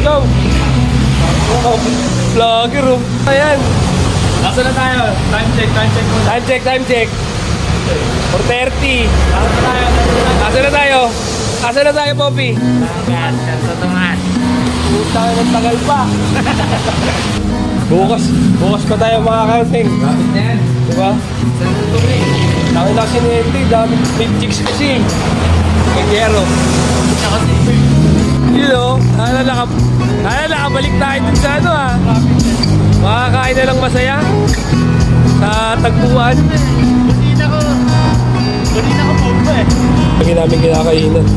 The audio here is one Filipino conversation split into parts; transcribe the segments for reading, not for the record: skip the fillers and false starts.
go. Oh, vlogger oh. Ayan. Nasaan na tayo? Time check muna. Time check. 4:30. Nasaan na tayo? Nasaan na tayo, Poppy? Sa tungan. Puta ka ng tagal pa. Bukas pa tayo makakating. Diba? Laki na sinente, dami big chicks kasi. Kanyero. Yun o, nakabalik tayo dun sa ano ha. Makakain na lang masaya. Sa tagpuan. Kanina ko bomba eh. Lagi namin kinakainan.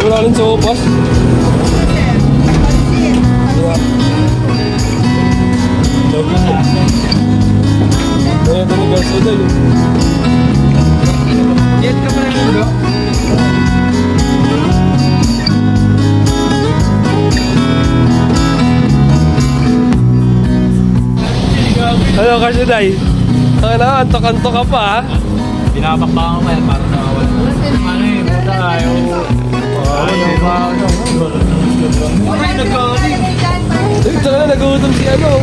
Wala rin sa opas. Diba? Kaya ito ni Garso dahil. Yes ka pa rin bro. Ano Garso dahil? Antok-antok ka pa ha? Binabakbakan ko pa yan para nakawala. Ano eh, puta ayaw. Ayaw ba ako? Ay, nagkakaling. Tsaka na nagutom si ano.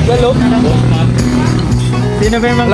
Lalo. Sino ba yung mga